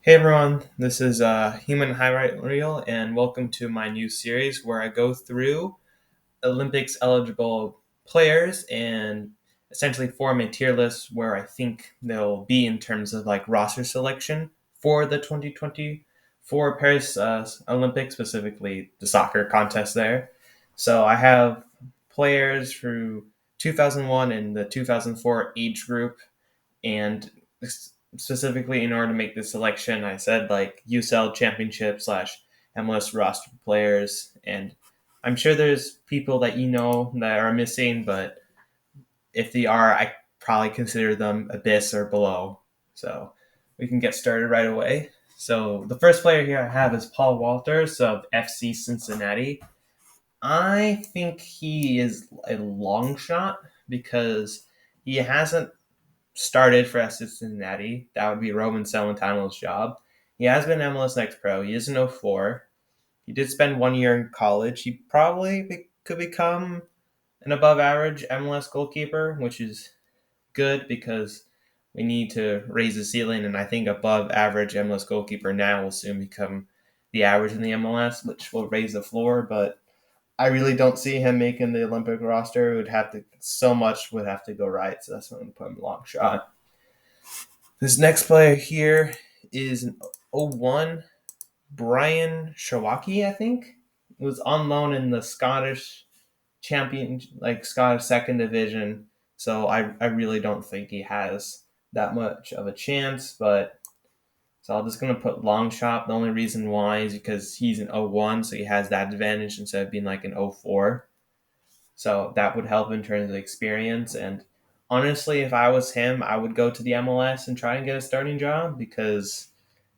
Hey everyone, this is Human Highlight Reel, and welcome to my new series where I go through Olympics eligible players and essentially form a tier list where I think they'll be in terms of like roster selection for the 2024 Paris Olympics, specifically the soccer contest there. So I have players through 2001 and the 2004 age group, and specifically in order to make this selection, I said like USL Championship slash MLS roster players, and I'm sure there's people that you know that are missing, but if they are, I probably consider them abyss or below. So we can get started right away. So the first player here I have is Paul Walters of FC Cincinnati. I think he is a long shot because he hasn't started for Cincinnati. That would be Roman Celentano's job. He has been MLS Next Pro. He is an 04. He did spend 1 year in college. He probably could become an above average MLS goalkeeper, which is good because we need to raise the ceiling. And I think above average MLS goalkeeper now will soon become the average in the MLS, which will raise the floor. But I really don't see him making the Olympic roster. It would have to, so much would have to go right. So that's why I'm going to put him a long shot. This next player here is an '01 Brian Shawaki, I think. Was on loan in the Scottish champion, like Scottish second division. So I really don't think he has that much of a chance, but so I'm just gonna put long shot. The only reason why is because he's an '01, so he has that advantage instead of being like an '04. So that would help in terms of experience. And honestly, if I was him, I would go to the MLS and try and get a starting job because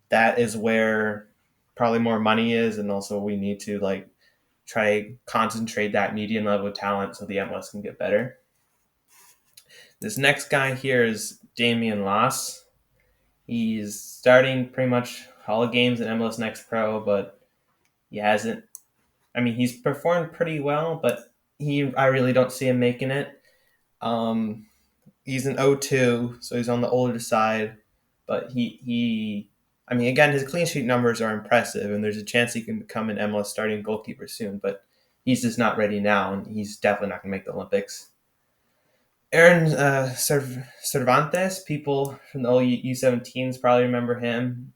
that is where probably more money is. And also, we need to like try to concentrate that median level of talent so the MLS can get better. This next guy here is Damian Loss. He's starting pretty much all the games in MLS Next Pro, but he hasn't. I mean, he's performed pretty well, but I really don't see him making it. Um, he's an '02, so he's on the older side. But I mean, again, his clean sheet numbers are impressive, and there's a chance he can become an MLS starting goalkeeper soon. But he's just not ready now, and he's definitely not going to make the Olympics. Aaron Cervantes, people from the old U17s probably remember him.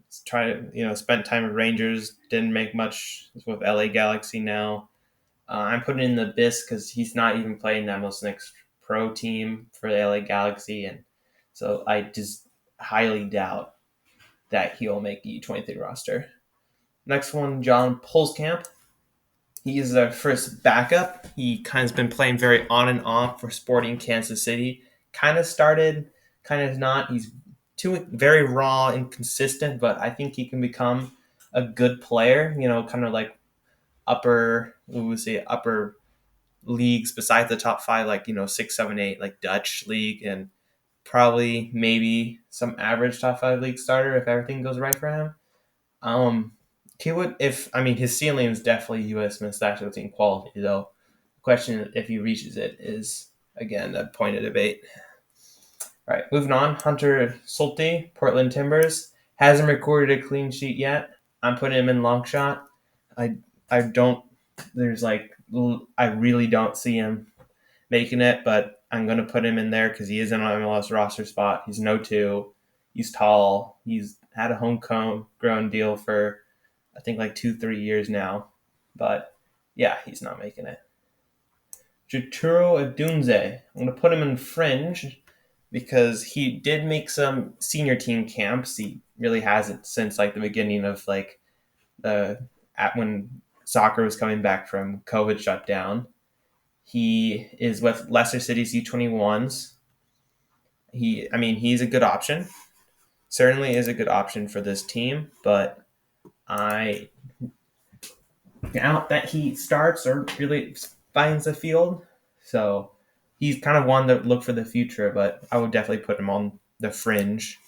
Spent time with Rangers, didn't make much with LA Galaxy now. I'm putting in the Abyss because he's not even playing that most next pro team for the LA Galaxy, and so I just highly doubt that he'll make the U23 roster. Next one, John Pulskamp. He is our first backup. He kind of been playing very on and off for Sporting Kansas City. Kind of started, kind of not. He's too very raw and consistent, but I think he can become a good player. Kind of like upper leagues besides the top five, like 6, 7, 8, like Dutch league, and probably maybe some average top five league starter if everything goes right for him. Um, he would if I mean his ceiling is definitely U.S. men's national team quality, though. The question if he reaches it is again a point of debate. All right, moving on. Hunter Sulte, Portland Timbers, hasn't recorded a clean sheet yet. I'm putting him in long shot. I I don't. There's like I really don't see him making it, but I'm gonna put him in there because he is in an MLS roster spot. He's no two. He's tall. He's had a homegrown deal for I think like 2-3 years now, but yeah, he's not making it. Jaturo Adunze. I'm gonna put him in fringe because he did make some senior team camps. He really hasn't since like the beginning of like the at when soccer was coming back from COVID shutdown. He is with Leicester City's U21s. He's a good option. Certainly is a good option for this team, but I doubt that he starts or really finds the field. So he's kind of one to look for the future, but I would definitely put him on the fringe.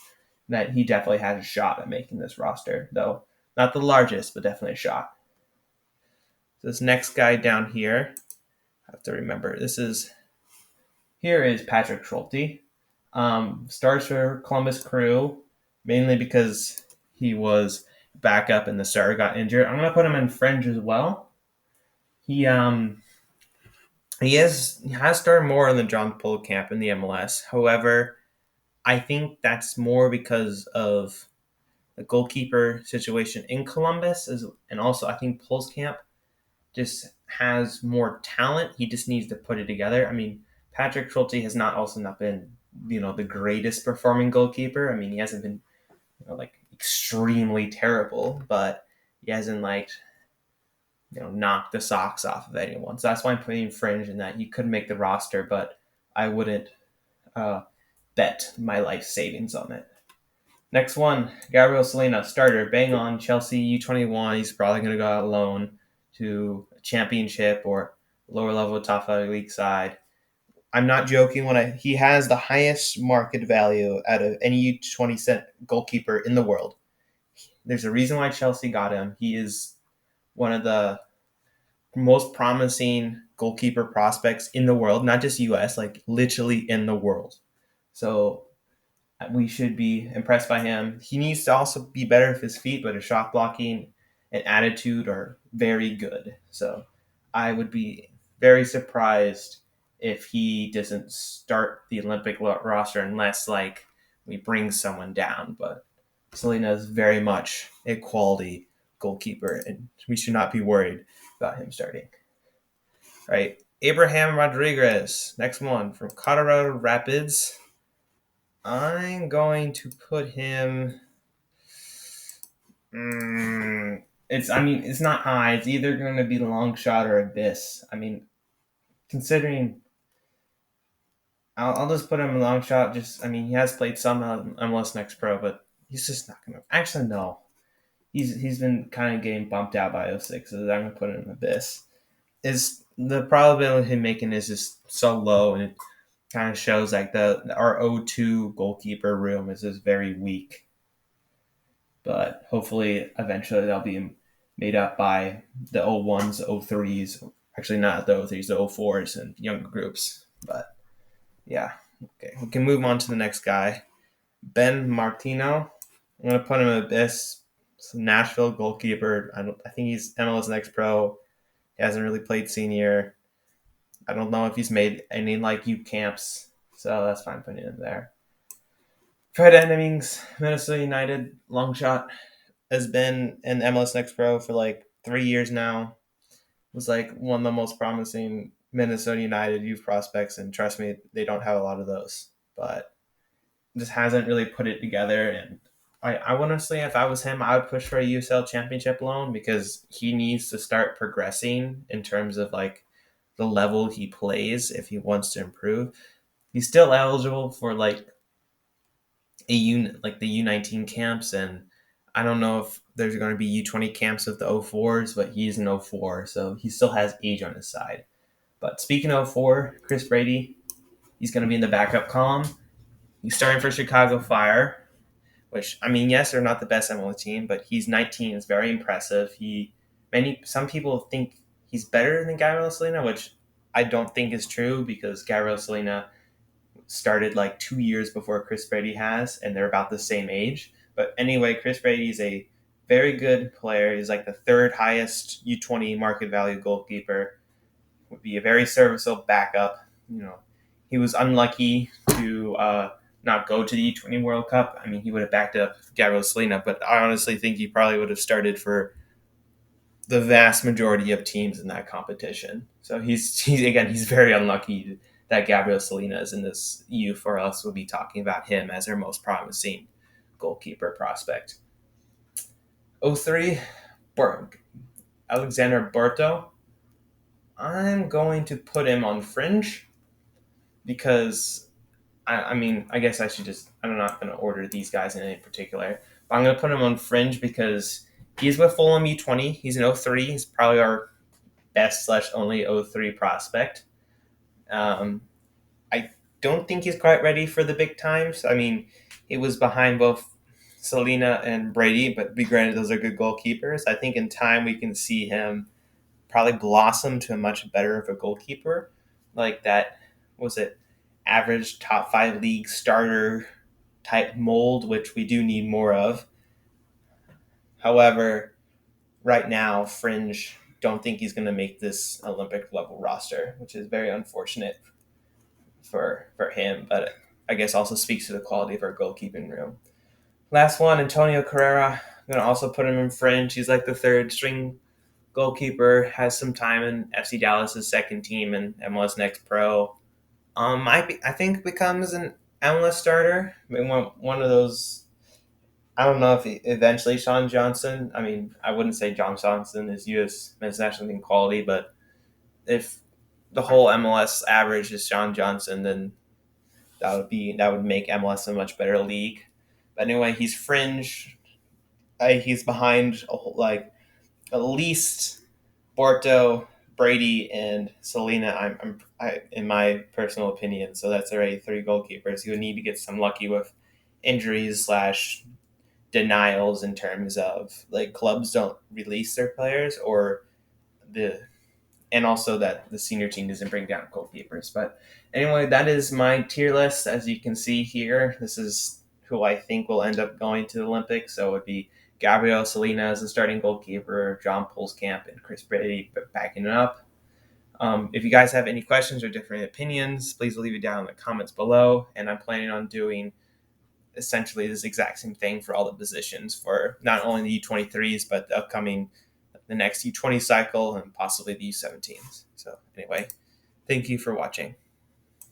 That he definitely has a shot at making this roster, though not the largest, but definitely a shot. This next guy down here, I have to remember. Here is Patrick Schulte. Starts for Columbus Crew mainly because He was backup and the starter got injured. I'm gonna put him in fringe as well. He he has started more in the John Pull camp in the MLS. However, I think that's more because of the goalkeeper situation in Columbus, and also I think Pull's camp just has more talent. He just needs to put it together. I mean, Patrick Schulte has not been the greatest performing goalkeeper. I mean, he hasn't been like extremely terrible, but he hasn't like knocked the socks off of anyone. So that's why I'm putting fringe in that. He could make the roster, but I wouldn't uh, bet my life savings on it. Next one, Gabriel Salina, starter, bang on, Chelsea U21. He's probably going to go out loan to a championship or lower level top five league side. I'm not joking when he has the highest market value out of any U20 goalkeeper in the world. There's a reason why Chelsea got him. He is one of the most promising goalkeeper prospects in the world, not just US, like literally in the world. So we should be impressed by him. He needs to also be better with his feet, but his shot blocking and attitude are very good. So I would be very surprised if he doesn't start the Olympic roster unless like we bring someone down. But Selena is very much a quality goalkeeper, and we should not be worried about him starting. All right, Abraham Rodriguez, next one from Colorado Rapids. I'm going to put him. It's not high. It's either going to be long shot or abyss. I mean, considering, I'll just put him in long shot. He has played some MLS Next Pro, but he's just not going to. Actually, no. He's been kind of getting bumped out by 06, so I'm going to put him in abyss. Is the probability of him making is just so low, and it kind of shows like our 02 goalkeeper room is just very weak. But hopefully eventually they'll be made up by the 01s, 03s. Actually, not the 03s, the 04s and younger groups. But yeah, okay. We can move on to the next guy, Ben Martino. I'm going to put him in abyss. Nashville goalkeeper. I think he's MLS Next Pro. He hasn't really played senior. I don't know if he's made any like youth camps, so that's fine putting him there. Fred Ennings, Minnesota United, long shot, has been in MLS Next Pro for like 3 years now. Was like one of the most promising Minnesota United youth prospects, and trust me, they don't have a lot of those. But just hasn't really put it together. And I honestly, if I was him, I would push for a USL Championship loan because he needs to start progressing in terms of like the level he plays if he wants to improve. He's still eligible for like like the U19 camps, and I don't know if there's going to be U20 camps of the 04s, but he's an 04, so he still has age on his side. But speaking of 04, Chris Brady, he's going to be in the backup column. He's starting for Chicago Fire, which yes, they're not the best MLS team, but he's 19. It's very impressive. Some people think he's better than Gabriel Salina, which I don't think is true because Gabriel Salina started like 2 years before Chris Brady has, and they're about the same age. But anyway, Chris Brady is a very good player. He's like the third highest U20 market value goalkeeper. Would be a very serviceable backup. He was unlucky to not go to the U20 World Cup. He would have backed up Gabriel Salina, but I honestly think he probably would have started for the vast majority of teams in that competition. So he's very unlucky that Gabriel Salina is in this youth, or else we'll be talking about him as our most promising goalkeeper prospect. 03, Alexander Barto. I'm going to put him on fringe because I guess I'm not going to order these guys in any particular, but I'm going to put him on fringe because he's with Fulham U20. He's an 03. He's probably our best / only 03 prospect. I don't think he's quite ready for the big times. He was behind both Salina and Brady, but be granted, those are good goalkeepers. I think in time we can see him probably blossom to a much better of a goalkeeper, like that. Was it average top 5 league starter type mold, which we do need more of. However, right now, Fringe don't think he's going to make this Olympic level roster, which is very unfortunate for him, but I guess also speaks to the quality of our goalkeeping room. Last one, Antonio Carrera. I'm going to also put him in Fringe. He's like the third string goalkeeper, has some time in FC Dallas's second team and MLS Next Pro. I think becomes an MLS starter. I mean, one of those. I don't know if eventually Sean Johnson. I mean, I wouldn't say John Johnson is U.S. men's national team quality, but if the whole MLS average is Sean Johnson, then that would make MLS a much better league. But anyway, he's fringe. He's behind like at least Borto, Brady, and Selena. In my personal opinion. So that's already three goalkeepers. You would need to get some lucky with injuries slash denials in terms of like clubs don't release their players or the and also that the senior team doesn't bring down goalkeepers. But anyway, that is my tier list. As you can see here, this is who I think will end up going to the Olympics. So it would be Gabriel Selena as the starting goalkeeper, John Polskamp, and Chris Brady backing it up. If you guys have any questions or different opinions, please leave it down in the comments below. And I'm planning on doing essentially this exact same thing for all the positions for not only the U23s, but the next U20 cycle and possibly the U17s. So anyway, thank you for watching.